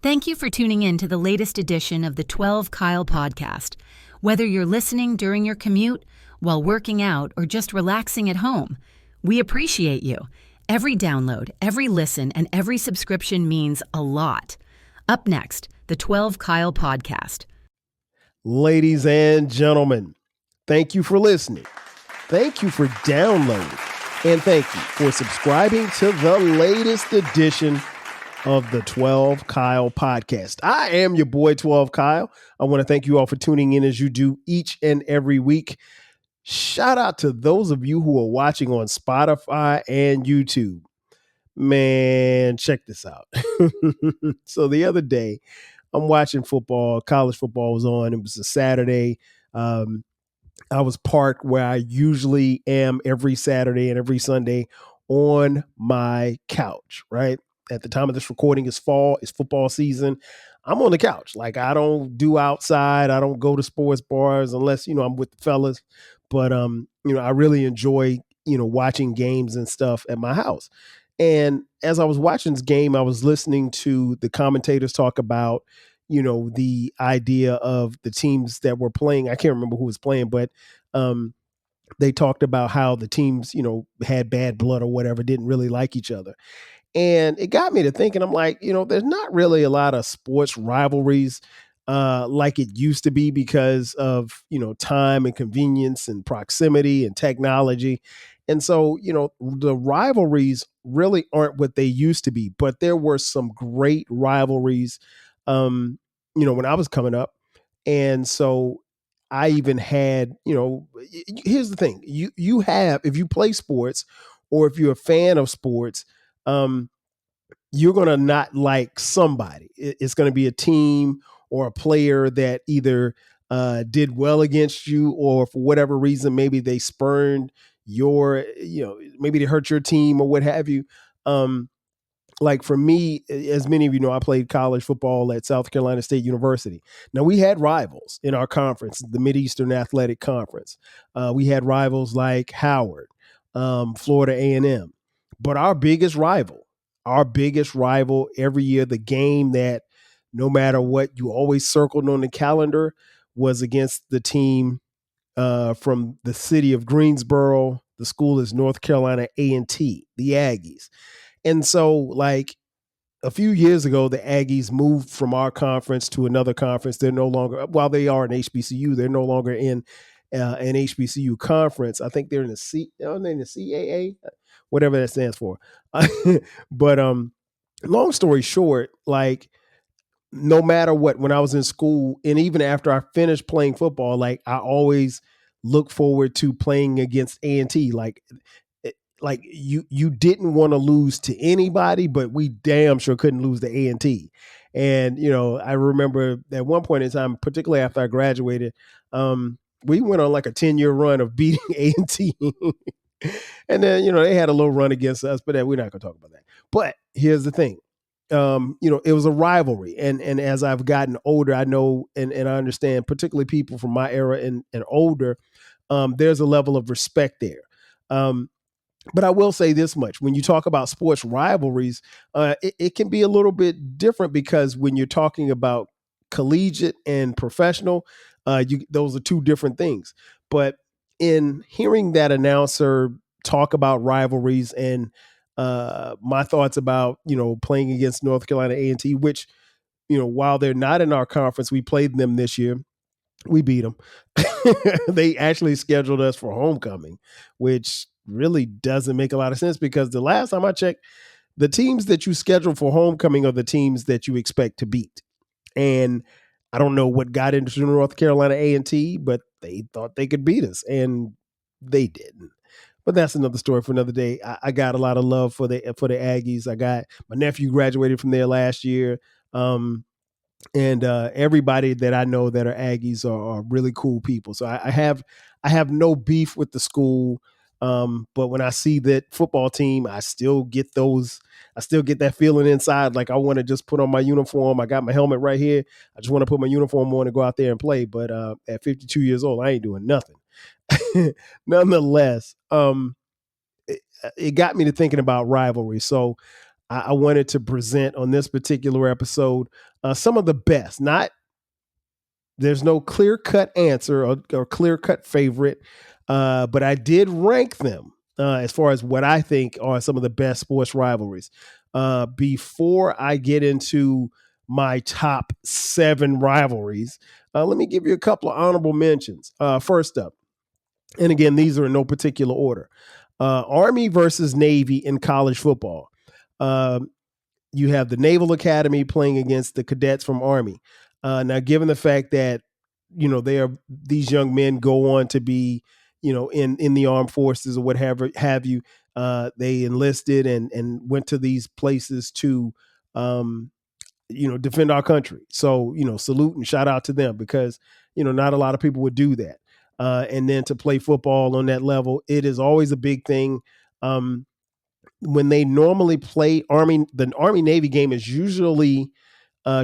Thank you for tuning in to the latest edition of the 12 Kyle podcast. Whether you're listening during your commute, while working out, or just relaxing at home, we appreciate you. Every download, every listen, and every subscription means a lot. Up next, the 12 Kyle podcast. Ladies and gentlemen, thank you for listening. Thank you for downloading. And thank you for subscribing to the latest edition of the 12 Kyle podcast. I am your boy 12 Kyle. I want to thank you all for tuning in as you do each and every week. Shout out to those of you who are watching on Spotify and YouTube. Man, check this out. So the other day, I'm watching football. College football was on. It was a Saturday. I was parked where I usually am every Saturday and every Sunday on my couch, right? At the time of this recording, it's fall, it's football season. I'm on the couch. Like, I don't do outside. I don't go to sports bars unless, I'm with the fellas. But, I really enjoy, watching games and stuff at my house. And as I was watching this game, I was listening to the commentators talk about, the idea of the teams that were playing. I can't remember who was playing, but they talked about how the teams, had bad blood or whatever, didn't really like each other. And it got me to thinking, I'm like, there's not really a lot of sports rivalries like it used to be because of, time and convenience and proximity and technology. And so, the rivalries really aren't what they used to be, but there were some great rivalries, when I was coming up. And so I even had, here's the thing, you have, if you play sports or if you're a fan of sports, you're going to not like somebody. It's going to be a team or a player that either did well against you, or for whatever reason, maybe they spurned your, maybe they hurt your team or what have you. Like for me, as many of you know, I played college football at South Carolina State University. Now, we had rivals in our conference, the Mideastern Athletic Conference. We had rivals like Howard, Florida A&M. But our biggest rival every year, the game that no matter what, you always circled on the calendar, was against the team from the city of Greensboro. The school is North Carolina A&T, the Aggies. And so, like, a few years ago, the Aggies moved from our conference to another conference. They're no longer, while they are an HBCU, they're no longer in an HBCU conference. I think they're in the CAA, whatever that stands for. But long story short, like, no matter what, when I was in school and even after I finished playing football, like, I always look forward to playing against A&T. Like you didn't want to lose to anybody, but we damn sure couldn't lose to A&T. And, I remember at one point in time, particularly after I graduated, we went on like a 10-year run of beating A&T. And then, they had a little run against us, but we're not going to talk about that. But here's the thing. It was a rivalry. And as I've gotten older, I know and I understand, particularly people from my era and older, there's a level of respect there. But I will say this much. When you talk about sports rivalries, it can be a little bit different because when you're talking about collegiate and professional, those are two different things. But in hearing that announcer talk about rivalries and my thoughts about, playing against North Carolina A&T, which, while they're not in our conference, we played them this year. We beat them. They actually scheduled us for homecoming, which really doesn't make a lot of sense because the last time I checked, the teams that you schedule for homecoming are the teams that you expect to beat. And I don't know what got into North Carolina A&T, but they thought they could beat us, and they didn't. But that's another story for another day. I got a lot of love for the Aggies. I got my nephew graduated from there last year. And everybody that I know that are Aggies are really cool people. So I have no beef with the school. But when I see that football team, I still get that feeling inside. Like, I want to just put on my uniform. I got my helmet right here. I just want to put my uniform on and go out there and play. But at 52 years old, I ain't doing nothing. Nonetheless, it got me to thinking about rivalry. So I wanted to present on this particular episode Some of the best, not there's no clear cut answer or clear cut favorite, but I did rank them as far as what I think are some of the best sports rivalries. Before I get into my top 7 rivalries, let me give you a couple of honorable mentions. First up, and again, these are in no particular order. Army versus Navy in college football. Um, you have the Naval Academy playing against the cadets from Army. Now, given the fact that these young men go on to be in the armed forces or whatever have you, they enlisted and went to these places to defend our country. So salute and shout out to them because not a lot of people would do that. And then to play football on that level, it is always a big thing. When they normally play the Army Navy game is usually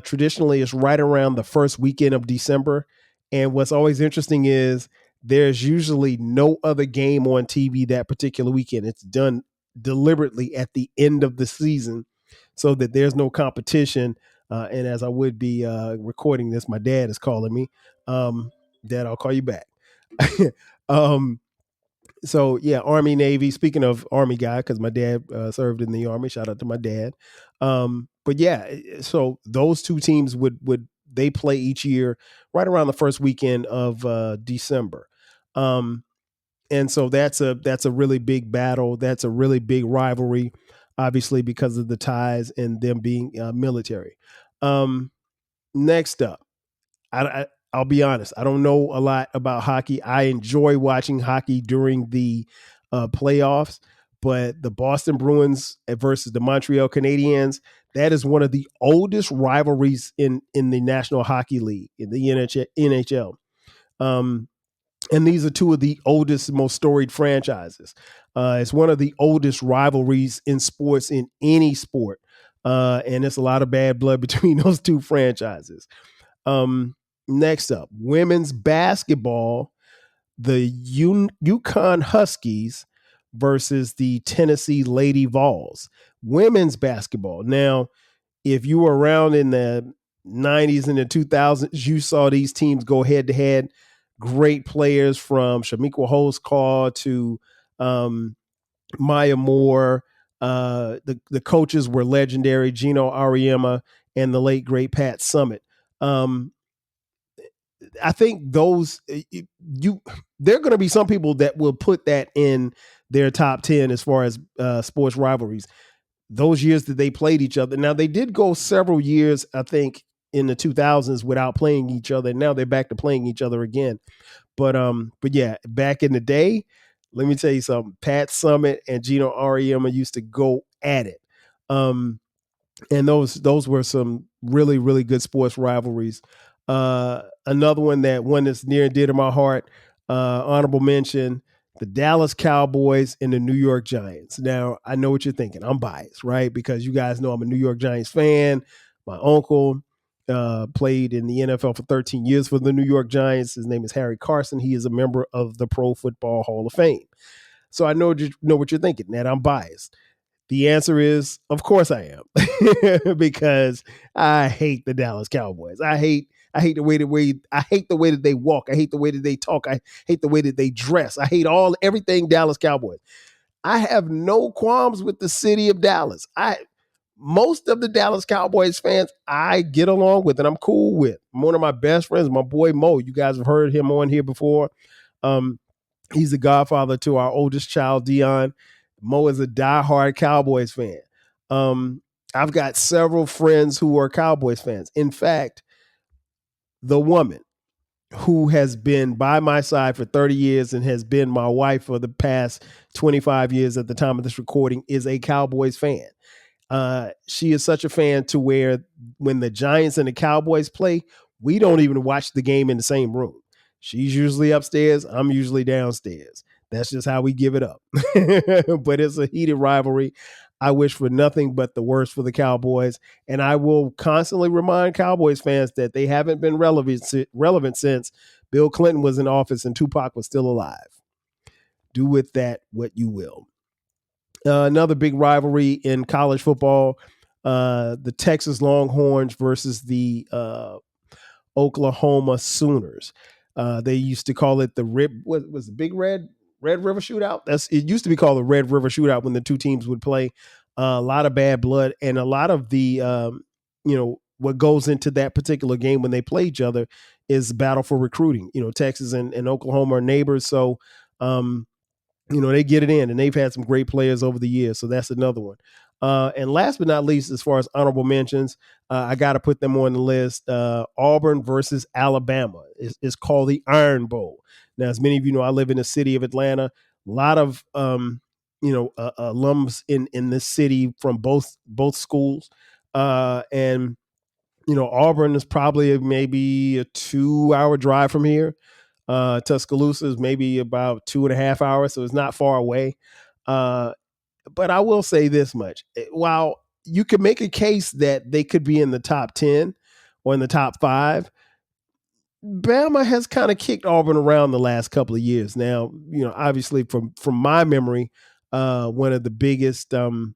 traditionally is right around the first weekend of December. And what's always interesting is there's usually no other game on TV that particular weekend. It's done deliberately at the end of the season so that there's no competition. And as I would be recording this, my dad is calling me. Dad, I'll call you back. um, so yeah, Army Navy. Speaking of Army guy, because my dad served in the Army. Shout out to my dad. But yeah, so those two teams would they play each year right around the first weekend of December. And so that's a really big battle. That's a really big rivalry, obviously because of the ties and them being military. Next up, I'll be honest. I don't know a lot about hockey. I enjoy watching hockey during the playoffs, but the Boston Bruins versus the Montreal Canadiens, that is one of the oldest rivalries in the National Hockey League, in the NHL. And these are two of the oldest, most storied franchises. It's one of the oldest rivalries in sports, in any sport. And there's a lot of bad blood between those two franchises. Next up, women's basketball, the Yukon Huskies versus the Tennessee Lady Vols. Women's basketball. Now, if you were around in the 90s and the 2000s, you saw these teams go head to head. Great players from Shamika Holdsclaw to Maya Moore. The coaches were legendary, Gino Auriemma and the late great Pat Summitt. I think those there are going to be some people that will put that in their top 10 as far as sports rivalries. Those years that they played each other. Now they did go several years, I think, in the 2000s without playing each other. And now they're back to playing each other again. But yeah, back in the day, let me tell you something. Pat Summitt and Gino Auriemma used to go at it. And those were some really, really good sports rivalries. Another one that's near and dear to my heart, honorable mention, the Dallas Cowboys and the New York Giants. Now, I know what you're thinking. I'm biased, right? Because you guys know I'm a New York Giants fan. My uncle played in the NFL for 13 years for the New York Giants. His name is Harry Carson. He is a member of the Pro Football Hall of Fame. So I know what you're thinking, that I'm biased. The answer is, of course I am, because I hate the Dallas Cowboys. I hate the way that they walk. I hate the way that they talk. I hate the way that they dress. I hate everything Dallas Cowboys. I have no qualms with the city of Dallas. Most of the Dallas Cowboys fans I get along with and I'm cool with. One of my best friends, my boy Mo. You guys have heard him on here before. He's the godfather to our oldest child, Dion. Mo is a diehard Cowboys fan. I've got several friends who are Cowboys fans. In fact, the woman who has been by my side for 30 years and has been my wife for the past 25 years at the time of this recording is a Cowboys fan. She is such a fan to where when the Giants and the Cowboys play, we don't even watch the game in the same room. She's usually upstairs. I'm usually downstairs. That's just how we give it up. But it's a heated rivalry. I wish for nothing but the worst for the Cowboys. And I will constantly remind Cowboys fans that they haven't been relevant since Bill Clinton was in office and Tupac was still alive. Do with that what you will. Another big rivalry in college football, the Texas Longhorns versus the Oklahoma Sooners. They used to call it what was the Big Red River Shootout. It used to be called the Red River Shootout when the two teams would play. A lot of bad blood and a lot of the what goes into that particular game when they play each other is battle for recruiting. Texas and Oklahoma are neighbors, so they get it in, and they've had some great players over the years. So that's another one. And last but not least, as far as honorable mentions, I got to put them on the list. Auburn versus Alabama is called the Iron Bowl. Now, as many of you know, I live in the city of Atlanta. A lot of alums in this city from both schools, and Auburn is probably maybe a 2-hour drive from here. Tuscaloosa is maybe about 2.5 hours, so it's not far away. But I will say this much. While you could make a case that they could be in the top 10 or in the top 5, Bama has kind of kicked Auburn around the last couple of years. Now, obviously from my memory, one of the biggest and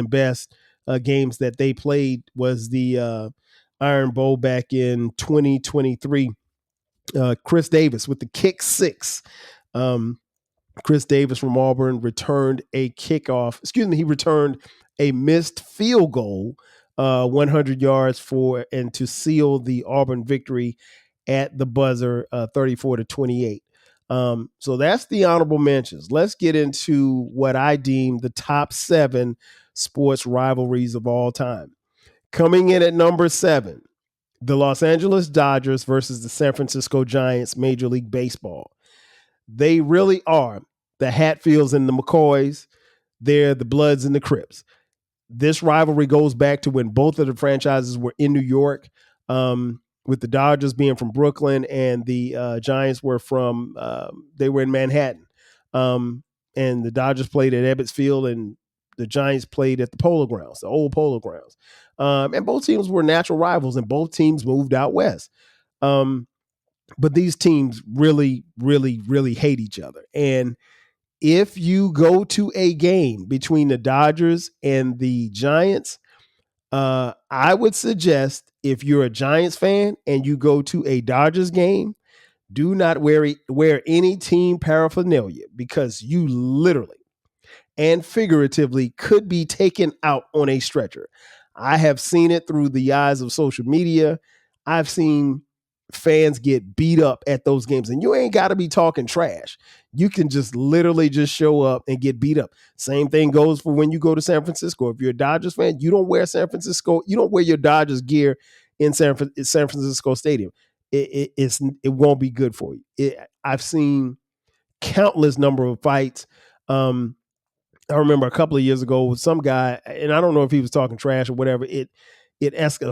best games that they played was the Iron Bowl back in 2023. Chris Davis with the kick six. Chris Davis from Auburn returned a kickoff. He returned a missed field goal, 100 yards to seal the Auburn victory at the buzzer, 34-28. So that's the honorable mentions. Let's get into what I deem the top 7 sports rivalries of all time. Coming in at number 7, the Los Angeles Dodgers versus the San Francisco Giants, Major League Baseball. They really are the Hatfields and the McCoys. They're the Bloods and the Crips. This rivalry goes back to when both of the franchises were in New York, with the Dodgers being from Brooklyn and the Giants were they were in Manhattan. And the Dodgers played at Ebbets Field and the Giants played at the Polo Grounds, the old Polo Grounds. And both teams were natural rivals and both teams moved out west. But these teams really, really, really hate each other. And if you go to a game between the Dodgers and the Giants, I would suggest if you're a Giants fan and you go to a Dodgers game, do not wear any team paraphernalia because you literally and figuratively could be taken out on a stretcher. I have seen it through the eyes of social media. I've seen fans get beat up at those games, and you ain't got to be talking trash. You can just literally just show up and get beat up. Same thing goes for when you go to San Francisco. If you're a Dodgers fan, you don't wear you don't wear your Dodgers gear in San Francisco Stadium. It won't be good for you. I've seen countless number of fights. I remember a couple of years ago with some guy, and I don't know if he was talking trash or whatever. A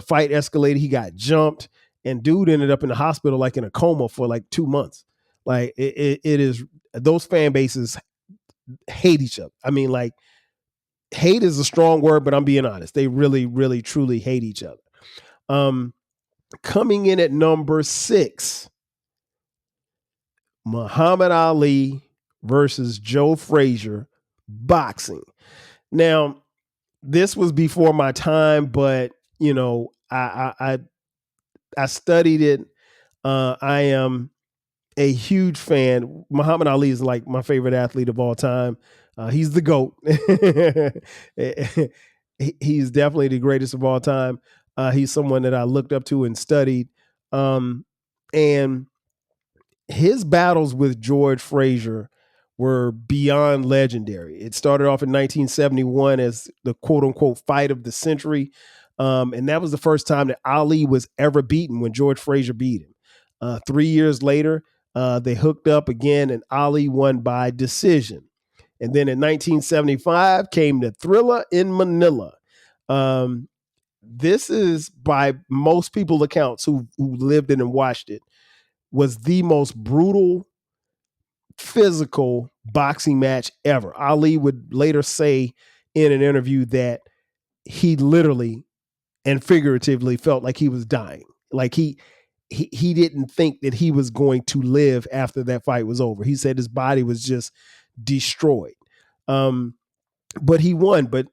fight escalated. He got jumped, and dude ended up in the hospital like in a coma for like 2 months. Like it is, those fan bases hate each other. I mean, like, hate is a strong word, but I'm being honest. They really, really, truly hate each other. Coming in at number 6, Muhammad Ali versus Joe Frazier, boxing. Now, this was before my time, but I studied it. I am a huge fan. Muhammad Ali is like my favorite athlete of all time. He's the GOAT. He's definitely the greatest of all time. He's someone that I looked up to and studied. And his battles with George Frazier were beyond legendary. It started off in 1971 as the quote unquote fight of the century. And that was the first time that Ali was ever beaten when George Frazier beat him. 3 years later, they hooked up again and Ali won by decision. And then in 1975 came the Thriller in Manila. This is, by most people's accounts who lived it and watched it, was the most brutal physical boxing match ever. Ali would later say in an interview that he literally and figuratively felt like he was dying. Like he didn't think that he was going to live after that fight was over. He said his body was just destroyed. but he won. But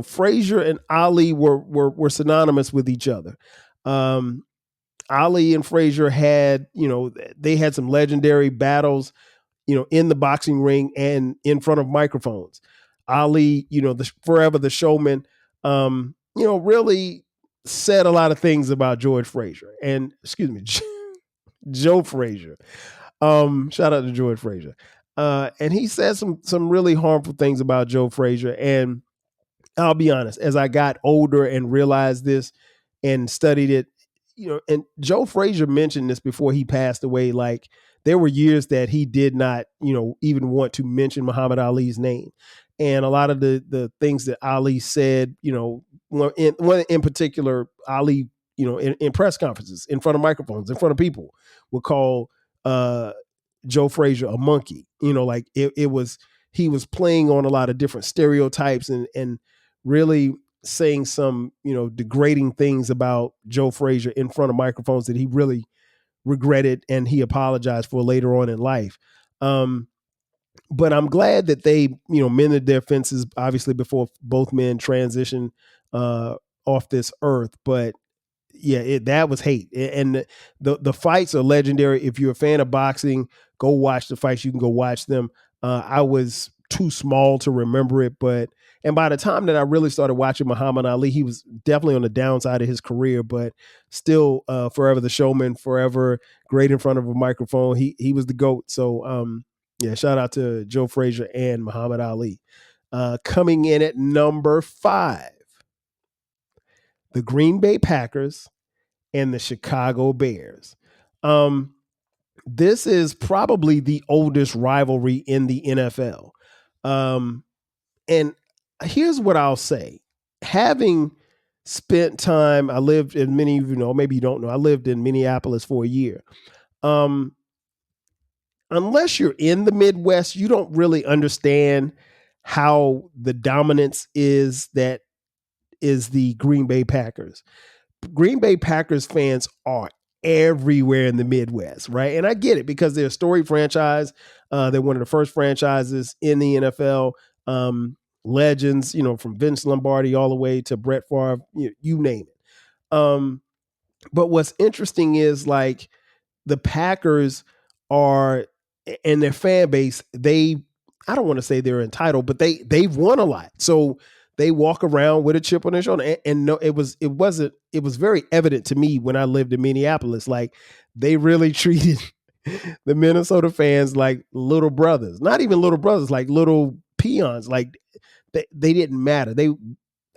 Frazier and Ali were synonymous with each other. Ali and Frazier had, they had some legendary battles, in the boxing ring and in front of microphones. Ali, forever the showman, really said a lot of things about George Frazier and Joe Frazier. Shout out to George Frazier. And he said some really harmful things about Joe Frazier. And I'll be honest, as I got older and realized this and studied it, and Joe Frazier mentioned this before he passed away, like there were years that he did not, even want to mention Muhammad Ali's name. And a lot of the things that Ali said, one in particular, Ali, in press conferences, in front of microphones, in front of people, would call Joe Frazier a monkey. Like he was playing on a lot of different stereotypes and really saying some, degrading things about Joe Frazier in front of microphones that he really regretted and he apologized for later on in life. But I'm glad that they, mended their fences, obviously, before both men transitioned off this earth. But yeah, that was hate. And the fights are legendary. If you're a fan of boxing, go watch the fights. You can go watch them. I was too small to remember it, and by the time that I really started watching Muhammad Ali, he was definitely on the downside of his career, but still forever the showman, forever great in front of a microphone. He was the GOAT. So yeah, shout out to Joe Frazier and Muhammad Ali. Coming in at number 5, the Green Bay Packers and the Chicago Bears. This is probably the oldest rivalry in the NFL. And here's what I'll say. Having spent time, I lived in, many of you know, maybe you don't know, I lived in Minneapolis for a year. Unless you're in the Midwest, you don't really understand how the dominance is that is the Green Bay Packers. Green Bay Packers fans are everywhere in the Midwest, right? And I get it because they're a storied franchise. They're one of the first franchises in the NFL. Legends, from Vince Lombardi all the way to Brett Favre, you name it. But what's interesting is like the Packers are, and their fan base, I don't want to say they're entitled, but they've won a lot. So they walk around with a chip on their shoulder. And no, it was very evident to me when I lived in Minneapolis. Like they really treated the Minnesota fans like little brothers, not even little brothers, like little peons. Like they didn't matter.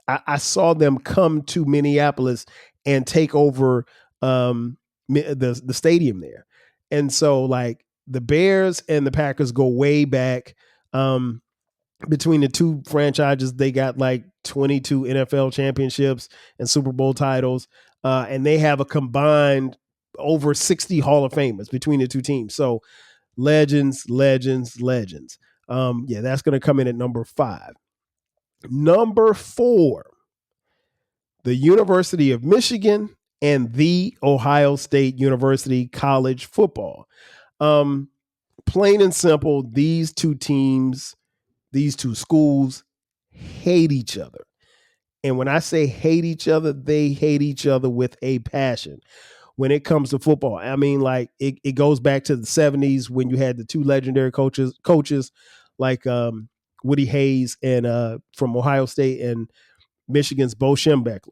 I saw them come to Minneapolis and take over the stadium there. And so like the Bears and the Packers go way back. Between the two franchises, they got like 22 NFL championships and Super Bowl titles. And they have a combined over 60 Hall of Famers between the two teams. So legends. Yeah, that's going to come in at number 5. Number 4, the University of Michigan and the Ohio State University college football. Plain and simple, these two teams, these two schools hate each other. And when I say hate each other, they hate each other with a passion. When it comes to football, I mean, like it goes back to the 70s when you had the two legendary coaches like Woody Hayes and from Ohio State and Michigan's Bo Schembechler.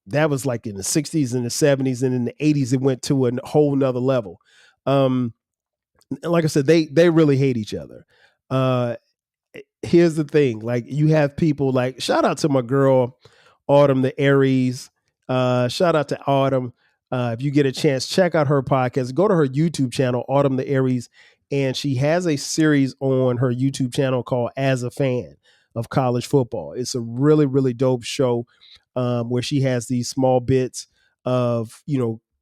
That was like in the 60s and the 70s, and in the 80s it went to a whole nother level. Like I said, they really hate each other. Here's the thing, like you have people like, shout out to my girl Autumn the Aries. Shout out to Autumn. If you get a chance, check out her podcast. Go to her YouTube channel, Autumn the Aries, and she has a series on her YouTube channel called As a Fan of College Football. It's a really, really dope show where she has these small bits of,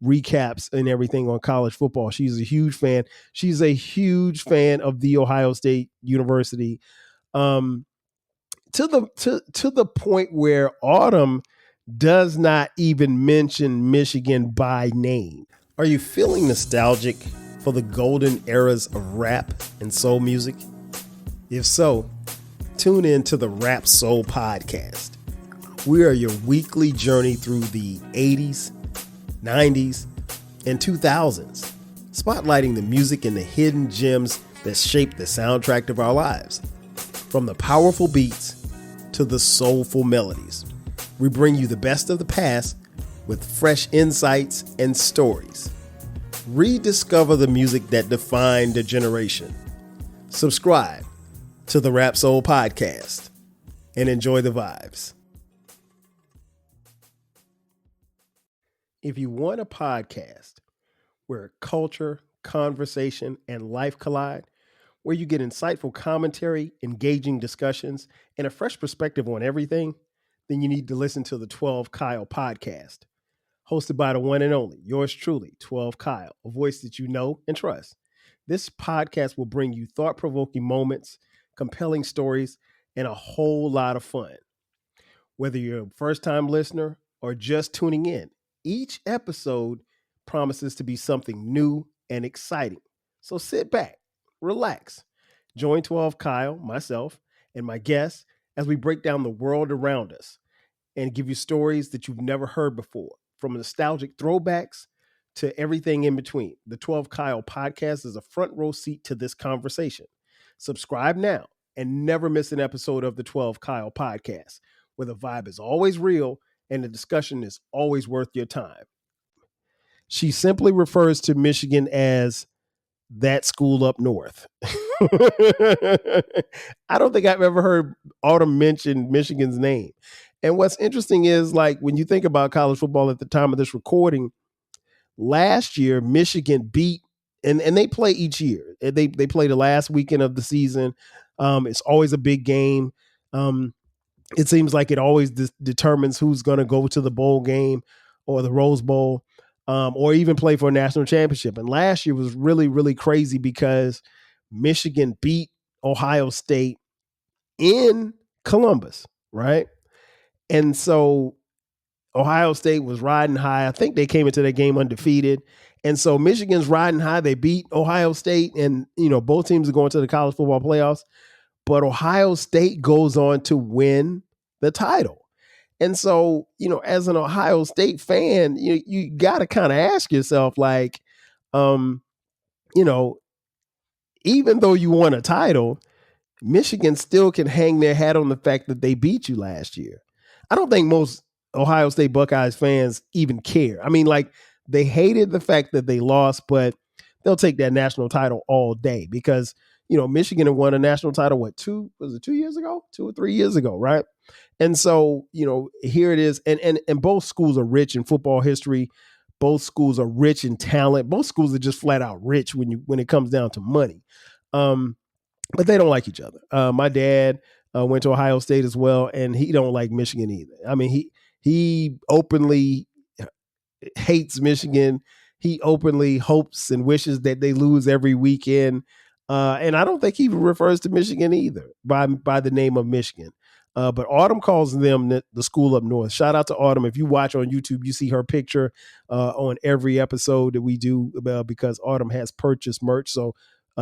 recaps and everything on college football. She's a huge fan. She's a huge fan of the Ohio State University. To the point where Autumn does not even mention Michigan by name. Are you feeling nostalgic for the golden eras of rap and soul music? If so, Tune in to the Rap Soul Podcast. We are your weekly journey through the 80s, 90s, and 2000s, spotlighting the music and the hidden gems that shaped the soundtrack of our lives. From the powerful beats to the soulful melodies, we bring you the best of the past with fresh insights and stories. Rediscover the music that defined a generation. Subscribe to the Rap Soul Podcast and enjoy the vibes. If you want a podcast where culture, conversation, and life collide, where you get insightful commentary, engaging discussions, and a fresh perspective on everything, then you need to listen to the 12 Kyle podcast, hosted by the one and only, yours truly, 12 Kyle, a voice that you know and trust. This podcast will bring you thought-provoking moments, compelling stories, and a whole lot of fun. Whether you're a first-time listener or just tuning in, each episode promises to be something new and exciting. So sit back, relax, join 12 Kyle, myself, and my guests as we break down the world around us and give you stories that you've never heard before, from nostalgic throwbacks to everything in between. The 12 Kyle podcast is a front row seat to this conversation. Subscribe now and never miss an episode of the 12 Kyle podcast, where the vibe is always real and the discussion is always worth your time. She simply refers to Michigan as that school up north. I don't think I've ever heard Autumn mention Michigan's name. And what's interesting is, like, when you think about college football at the time of this recording, last year, Michigan beat, and they play each year. They play the last weekend of the season. It's always a big game. It seems like it always determines who's going to go to the bowl game or the Rose Bowl, or even play for a national championship. And last year was really, really crazy because Michigan beat Ohio State in Columbus, right? And so Ohio State was riding high. I think they came into that game undefeated. And so Michigan's riding high. They beat Ohio State, and, you know, both teams are going to the college football playoffs. But Ohio State goes on to win the title. And so, you know, as an Ohio State fan, you got to kind of ask yourself, like, you know, even though you won a title, Michigan still can hang their hat on the fact that they beat you last year. I don't think most Ohio State Buckeyes fans even care. I mean, like, they hated the fact that they lost, but they'll take that national title all day because, you know, Michigan had won a national title, 2 years ago? 2 or 3 years ago, right? And so, you know, here it is. And both schools are rich in football history. Both schools are rich in talent. Both schools are just flat out rich when it comes down to money. But they don't like each other. My dad went to Ohio State as well, and he don't like Michigan either. I mean, he openly hates Michigan. He openly hopes and wishes that they lose every weekend. And I don't think he refers to Michigan either by the name of Michigan. But Autumn calls them the school up north. Shout out to Autumn. If you watch on YouTube, you see her picture on every episode that we do because Autumn has purchased merch. So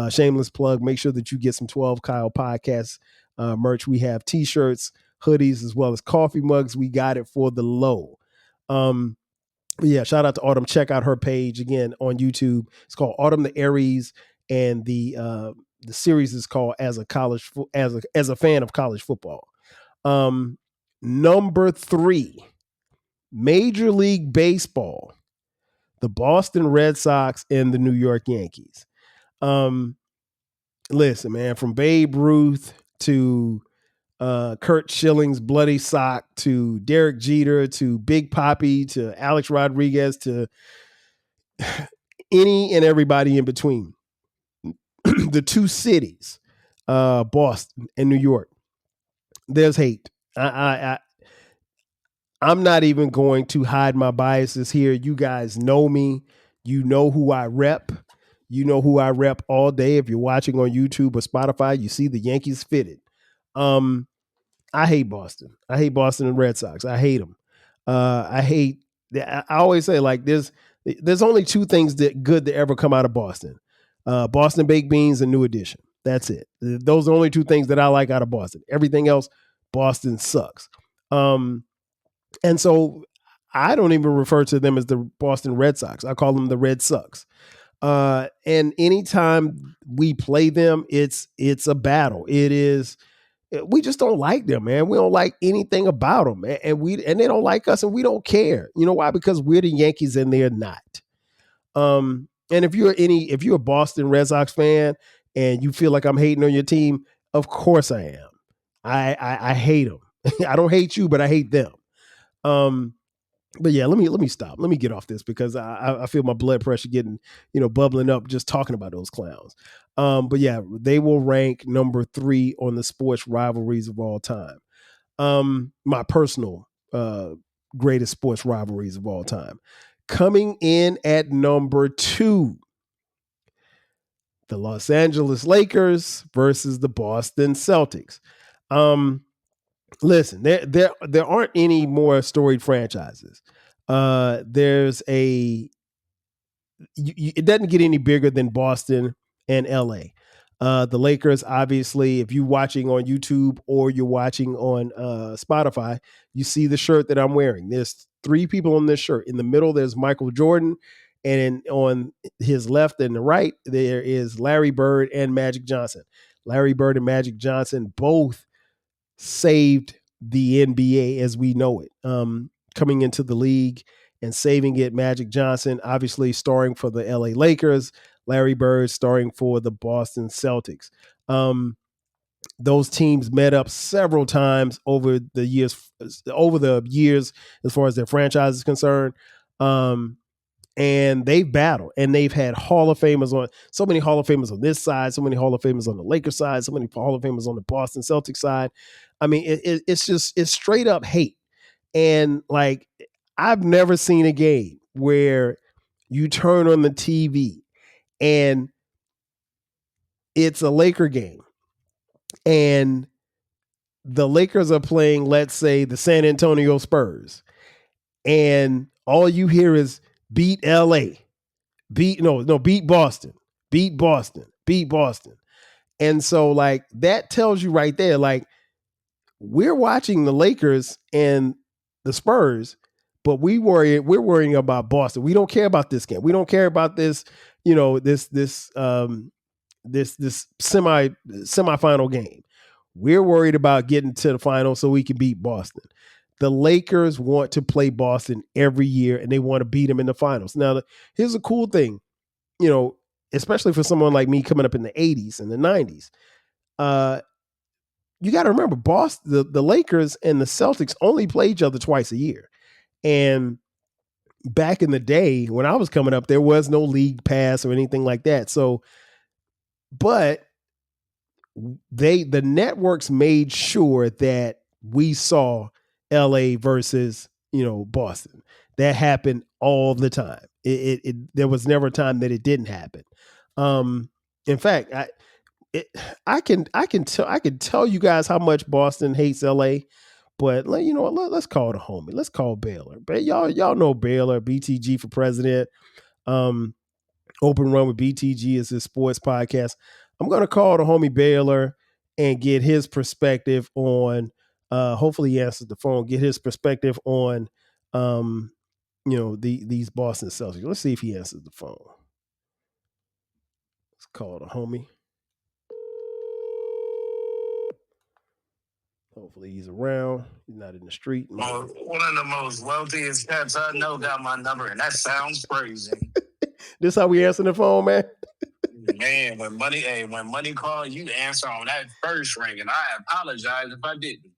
shameless plug, make sure that you get some 12 Kyle podcast merch. We have t-shirts, hoodies, as well as coffee mugs. We got it for the low. But yeah, shout out to Autumn. Check out her page again on YouTube. It's called Autumn the Aries, and the series is called as a fan of college football. Number 3, Major League Baseball, the Boston Red Sox and the New York Yankees. Listen, man, from Babe Ruth to Kurt Schilling's bloody sock to Derek Jeter to Big Papi to Alex Rodriguez to any and everybody in between. The two cities, Boston and New York, there's hate. I'm not even going to hide my biases here. You guys know me. You know who I rep. You know who I rep all day. If you're watching on YouTube or Spotify, you see the Yankees fitted. I hate Boston. I hate Boston and Red Sox. I hate them. I always say, like, there's only 2 things that good that ever come out of Boston. Boston baked beans and New Edition. That's it. Those are the only two things that I like out of Boston. Everything else, Boston sucks. And so I don't even refer to them as the Boston Red Sox. I call them the Red Sox. And anytime we play them, it's a battle. It is. We just don't like them, man. We don't like anything about them, and they don't like us, and we don't care. You know why? Because we're the Yankees and they're not. And if you're a Boston Red Sox fan and you feel like I'm hating on your team, of course I am. I hate them. I don't hate you, but I hate them. But yeah, let me stop. Let me get off this because I feel my blood pressure getting, bubbling up just talking about those clowns. But yeah, they will rank number 3 on the sports rivalries of all time. My personal greatest sports rivalries of all time. Coming in at number 2, the Los Angeles Lakers versus the Boston Celtics. Listen, there aren't any more storied franchises. There's it doesn't get any bigger than Boston and LA. The Lakers, obviously, if you're watching on YouTube or you're watching on Spotify, you see the shirt that I'm wearing. There's 3 people on this shirt. In the middle, there's Michael Jordan. And on his left and the right, there is Larry Bird and Magic Johnson. Larry Bird and Magic Johnson both saved the NBA as we know it. Coming into the league and saving it, Magic Johnson, obviously starring for the LA Lakers, Larry Bird starring for the Boston Celtics. Those teams met up several times over the years as far as their franchise is concerned. And they've battled and they've had Hall of Famers on so many Hall of Famers on this side, so many Hall of Famers on the Lakers side, so many Hall of Famers on the Boston Celtics side. I mean, it's straight up hate. And like, I've never seen a game where you turn on the TV and it's a Laker game and the Lakers are playing, let's say, the San Antonio Spurs, and all you hear is beat LA, beat Boston, beat Boston, beat Boston. And so like that tells you right there, like, we're watching the Lakers and the Spurs, but we're worrying about Boston. We don't care about this game. We don't care about this, this semifinal game. We're worried about getting to the final so we can beat Boston. The Lakers want to play Boston every year and they want to beat them in the finals. Now, here's a cool thing, especially for someone like me coming up in the 80s and the 90s. You got to remember, Boston, the Lakers and the Celtics only play each other twice a year. And back in the day when I was coming up, there was no league pass or anything like that. So, but the networks made sure that we saw LA versus, Boston. That happened all the time. There was never a time that it didn't happen. In fact, I can tell you guys how much Boston hates LA, but let's call it a homie. Let's call Baylor. But y'all know Baylor, BTG for president. Open Run with BTG is his sports podcast. I'm going to call the homie Baylor and get his perspective on, hopefully he answers the phone, get his perspective on, these Boston Celtics. Let's see if he answers the phone. Let's call the homie. Hopefully he's around. He's not in the street. One of the most wealthiest cats I know got my number, and that sounds crazy. This how we answer the phone, man? Man, when money calls, you answer on that first ring, and I apologize if I didn't.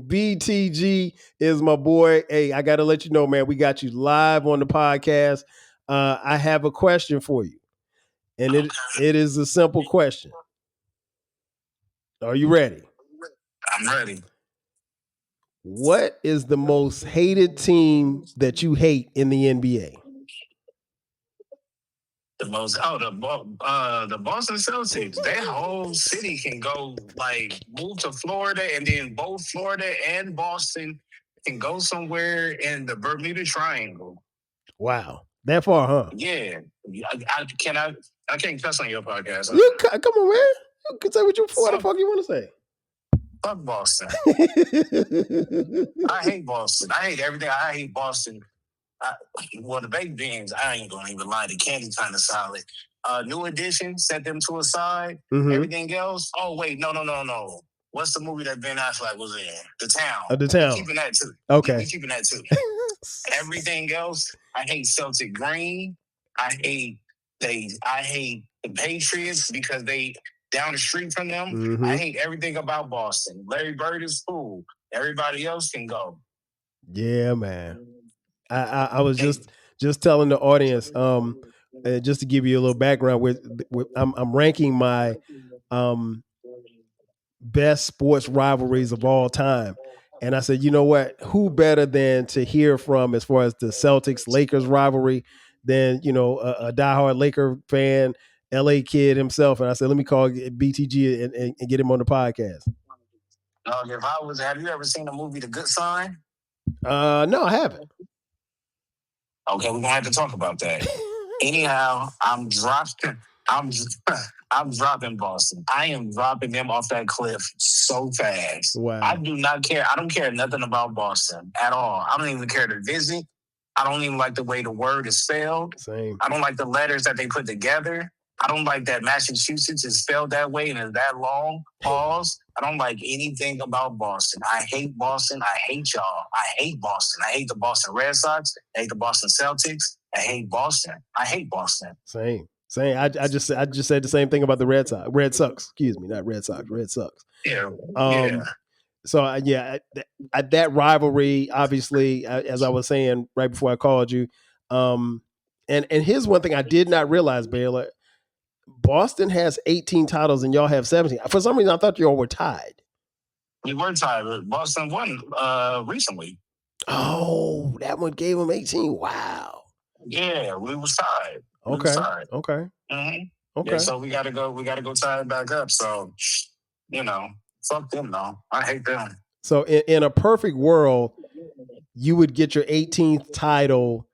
BTG is my boy. Hey, I got to let you know, man, we got you live on the podcast. I have a question for you, and it is a simple question. Are you ready? I'm ready. What is the most hated team that you hate in the NBA? The Boston Celtics. That whole city can go move to Florida, and then both Florida and Boston can go somewhere in the Bermuda Triangle. Wow, that far, huh? Yeah, I can't cuss on your podcast. Come on, man. You can say what the fuck you want to say. Fuck Boston. I hate Boston. I hate everything. I hate Boston. The baked beans, I ain't gonna even lie. The candy kind of solid. New Edition, set them to a side. Mm-hmm. Everything else, oh wait, no. What's the movie that Ben Affleck was in? The Town. The Town. We keeping that too. Okay. Yeah, we keeping that too. Everything else, I hate Celtic Green. I hate the Patriots because they down the street from them. Mm-hmm. I hate everything about Boston. Larry Bird is cool. Everybody else can go. Yeah, man. I was just telling the audience, just to give you a little background, with I'm ranking my best sports rivalries of all time. And I said, you know what? Who better than to hear from as far as the Celtics-Lakers rivalry than, a diehard Laker fan, LA kid himself. And I said, let me call BTG and get him on the podcast. Have you ever seen the movie The Good Sign? No, I haven't. Okay, we're gonna have to talk about that. Anyhow, I'm dropping Boston. I am dropping them off that cliff so fast. Wow. I do not care. I don't care nothing about Boston at all. I don't even care to visit. I don't even like the way the word is spelled. Same. I don't like the letters that they put together. I don't like that Massachusetts is spelled that way and is that long. Pause. I don't like anything about Boston. I hate Boston. I hate y'all. I hate Boston. I hate the Boston Red Sox. I hate the Boston Celtics. I hate Boston. I hate Boston. Same. I just said the same thing about the Red Sox. Red Sox. Excuse me, not Red Sox. Red Sox. Yeah. So that rivalry, obviously, as I was saying right before I called you, and here's one thing I did not realize, Baylor. Boston has 18 titles and y'all have 17. For some reason, I thought y'all were tied. We were tied, but Boston won recently. Oh, that one gave them 18. Wow. Yeah, we was tied. Okay. Mm-hmm. Okay. Yeah, so we gotta go tie it back up. So, fuck them though. I hate them. So in a perfect world, you would get your 18th title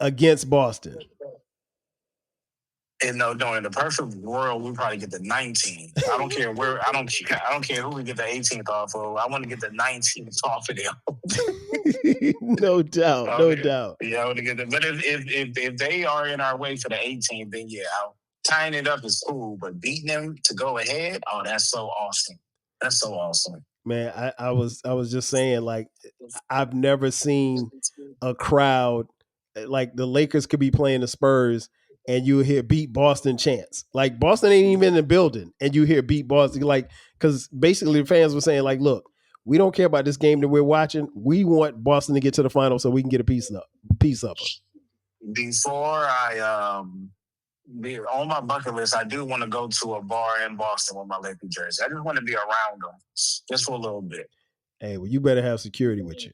against Boston. And no, in the perfect world, we probably get the 19th. I don't care where. I don't care who we get the 18th off of. I want to get the 19th off of them. No doubt. Yeah, I want to get them. But if they are in our way for the 18th, then yeah, tying it up is cool. But beating them to go ahead, oh, that's so awesome. That's so awesome. Man, I was just saying, like, I've never seen a crowd like the Lakers could be playing the Spurs and you hear beat Boston chants. Like Boston ain't even in the building and you hear beat Boston. Like, because basically the fans were saying, like, look, we don't care about this game that we're watching. We want Boston to get to the final so we can get a piece of them. Before on my bucket list, I do want to go to a bar in Boston with my Lakers jersey. I just want to be around them just for a little bit. Hey, well, you better have security with you.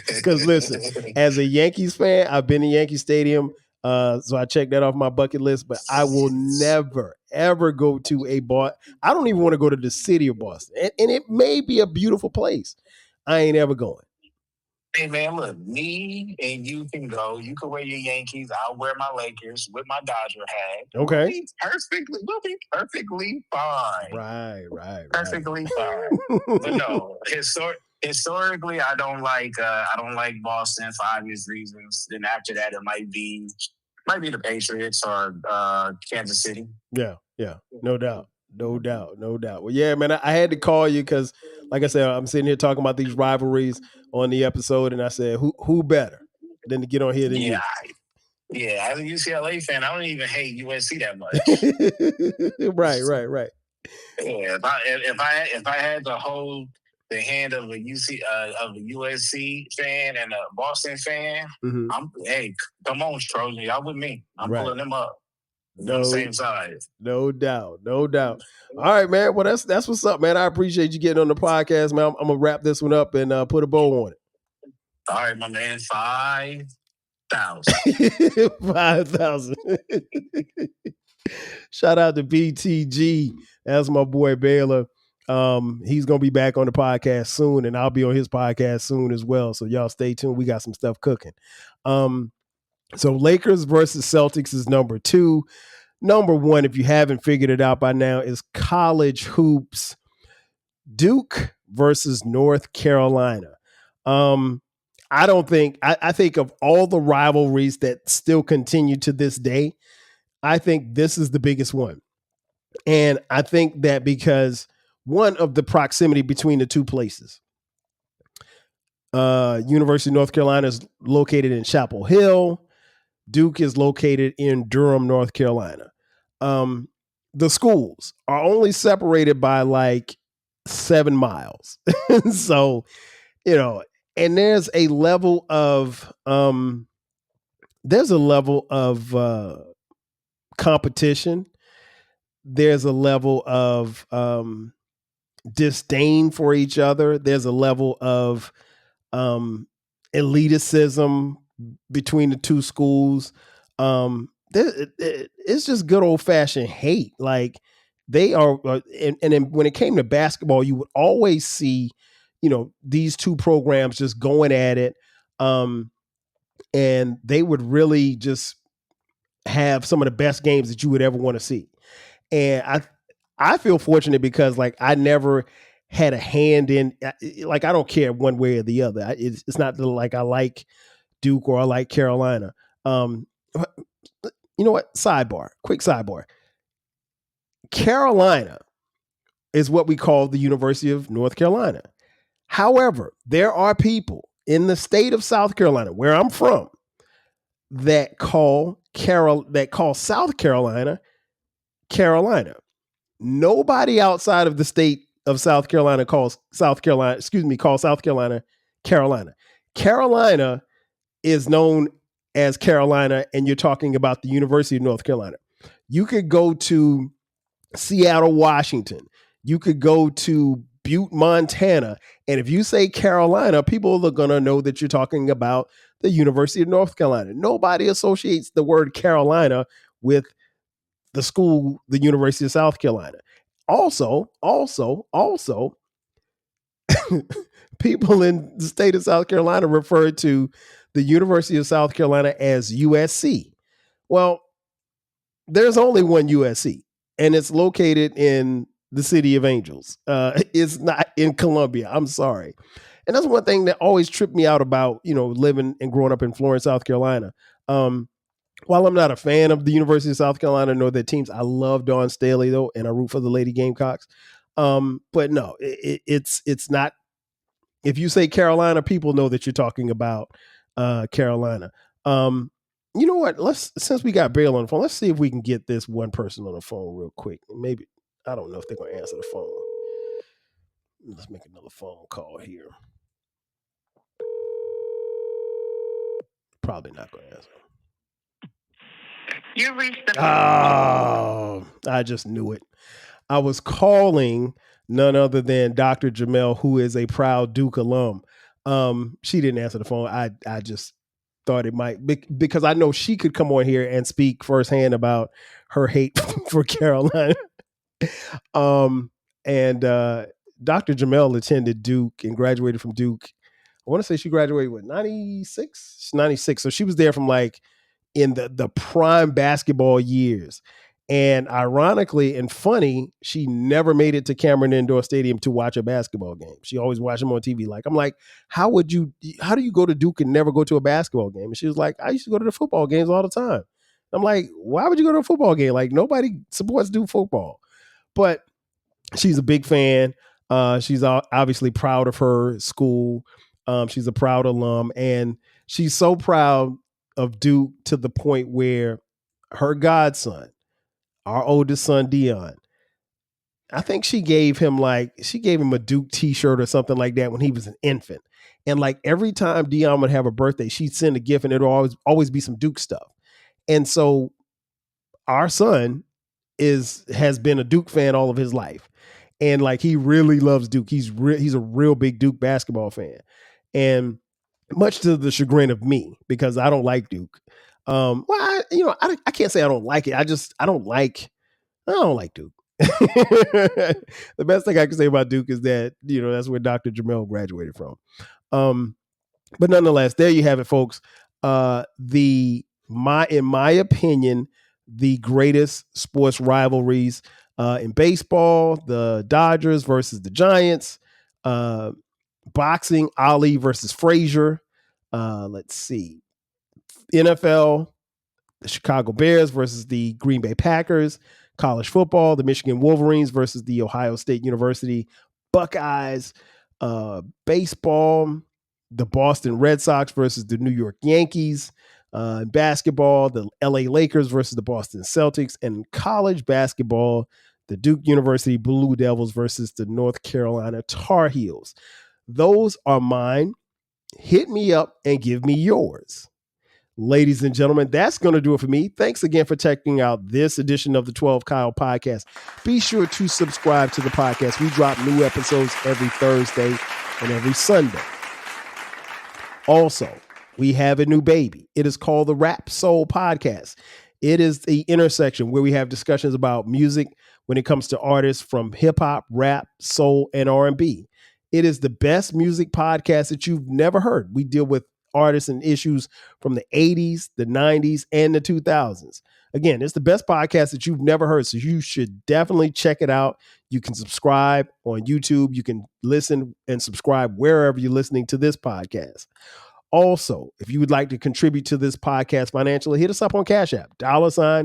Because listen, as a Yankees fan, I've been in Yankee Stadium, so I checked that off my bucket list, but I will never, ever go to a bar. I don't even want to go to the city of Boston. And it may be a beautiful place. I ain't ever going. Hey, man, look, me and you can go. You can wear your Yankees. I'll wear my Lakers with my Dodger hat. Okay. We'll be perfectly fine. Right. Perfectly fine. But no, historically, I don't like Boston for obvious reasons. Then after that, it might be the Patriots or Kansas City. Yeah. No doubt. Well, yeah, man, I had to call you because, like I said, I'm sitting here talking about these rivalries on the episode, and I said, who better than to get on here than you? Yeah, as a UCLA fan, I don't even hate USC that much. Right. Yeah, if I had to hold the hand of a USC fan and a Boston fan, hey, come on, Trojan, y'all with me? I'm pulling them up. On the same side. No doubt. All right, man. Well, that's what's up, man. I appreciate you getting on the podcast, man. I'm gonna wrap this one up and put a bow on it. All right, my man. 5,000. 5,000. Shout out to BTG. That's my boy Baylor. He's gonna be back on the podcast soon, and I'll be on his podcast soon as well. So y'all stay tuned. We got some stuff cooking. So Lakers versus Celtics is number 2. number one, if you haven't figured it out by now, is college hoops. Duke versus North Carolina. I don't think I think of all the rivalries that still continue to this day, I think this is the biggest one. And I think that because one of the proximity between the two places. University of North Carolina is located in Chapel Hill. Duke is located in Durham, North Carolina. The schools are only separated by like 7 miles. So, and there's a level of competition. There's a level of disdain for each other. There's a level of elitism between the two schools. It's just good old fashioned hate. Like they are, and then when it came to basketball, you would always see, these two programs just going at it, and they would really just have some of the best games that you would ever want to see. And I feel fortunate because like I never had a hand in, like I don't care one way or the other. It's not like I like Duke or I like Carolina. You know what? Quick sidebar. Carolina is what we call the University of North Carolina. However, there are people in the state of South Carolina, where I'm from, that call South Carolina Carolina. Nobody outside of the state of South Carolina calls South Carolina Carolina. Carolina is known as Carolina, and you're talking about the University of North Carolina. You could go to Seattle, Washington. You could go to Butte, Montana. And if you say Carolina, people are going to know that you're talking about the University of North Carolina. Nobody associates the word Carolina with the school, the University of South Carolina. Also, people in the state of South Carolina refer to the University of South Carolina as USC. Well, there's only one USC, and it's located in the city of Angels. It's not in Columbia. I'm sorry. And that's one thing that always tripped me out about, living and growing up in Florence, South Carolina. While I'm not a fan of the University of South Carolina nor their teams, I love Dawn Staley though, and I root for the Lady Gamecocks. But no, it's not. If you say Carolina, people know that you're talking about Carolina. You know what? Since we got Bail on the phone, let's see if we can get this one person on the phone real quick. Maybe, I don't know if they're going to answer the phone. Let's make another phone call here. Probably not going to answer. You reached the. Oh, I just knew it. I was calling none other than Dr. Jamel, who is a proud Duke alum. She didn't answer the phone. I just thought it might, because I know she could come on here and speak firsthand about her hate for Carolina. And Dr. Jamel attended Duke and graduated from Duke. I want to say she graduated with 96. She's 96. So she was there from like in the prime basketball years. And ironically and funny, she never made it to Cameron Indoor Stadium to watch a basketball game. She always watched them on TV. Like, I'm like, how do you go to Duke and never go to a basketball game? And she was like, I used to go to the football games all the time. I'm like, why would you go to a football game? Like, nobody supports Duke football. But she's a big fan. She's obviously proud of her school. She's a proud alum, and she's so proud of Duke to the point where her godson, our oldest son, Dion, I think she gave him a Duke t-shirt or something like that when he was an infant. And like every time Dion would have a birthday, she'd send a gift and it'll always be some Duke stuff. And so our son has been a Duke fan all of his life. And like, he really loves Duke. He's a real big Duke basketball fan. And much to the chagrin of me, because I don't like Duke. I can't say I don't like it. I don't like Duke. The best thing I can say about Duke is that, that's where Dr. Jamel graduated from. But nonetheless, there you have it, folks. In my opinion, the greatest sports rivalries in baseball, the Dodgers versus the Giants, boxing, Ali versus Frazier. Let's see. NFL, the Chicago Bears versus the Green Bay Packers. College football, the Michigan Wolverines versus the Ohio State University Buckeyes. Baseball, the Boston Red Sox versus the New York Yankees. Basketball, the LA Lakers versus the Boston Celtics. And college basketball, the Duke University Blue Devils versus the North Carolina Tar Heels. Those are mine. Hit me up and give me yours. Ladies and gentlemen, that's going to do it for me. Thanks again for checking out this edition of the 12 Kyle podcast. Be sure to subscribe to the podcast. We drop new episodes every Thursday and every Sunday. Also, we have a new baby. It is called the Rap Soul Podcast. It is the intersection where we have discussions about music when it comes to artists from hip hop, rap, soul, and R&B. It is the best music podcast that you've never heard. We deal with artists and issues from the 80s, the 90s, and the 2000s. Again, it's the best podcast that you've never heard, so you should definitely check it out. You can subscribe on YouTube. You can listen and subscribe wherever you're listening to this podcast. Also, if you would like to contribute to this podcast financially, hit us up on Cash App, $TWELVEKYLE.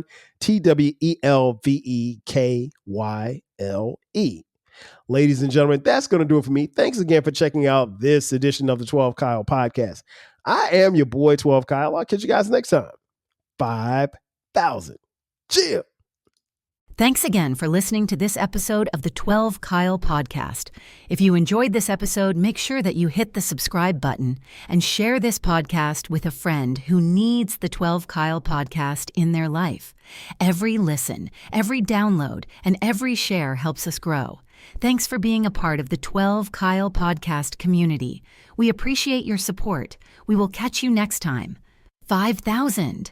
Ladies and gentlemen, that's going to do it for me. Thanks again for checking out this edition of the 12 Kyle podcast. I am your boy, 12 Kyle. I'll catch you guys next time. 5,000. Chill. Thanks again for listening to this episode of the 12 Kyle podcast. If you enjoyed this episode, make sure that you hit the subscribe button and share this podcast with a friend who needs the 12 Kyle podcast in their life. Every listen, every download, and every share helps us grow. Thanks for being a part of the 12 Kyle podcast community. We appreciate your support. We will catch you next time. 5,000.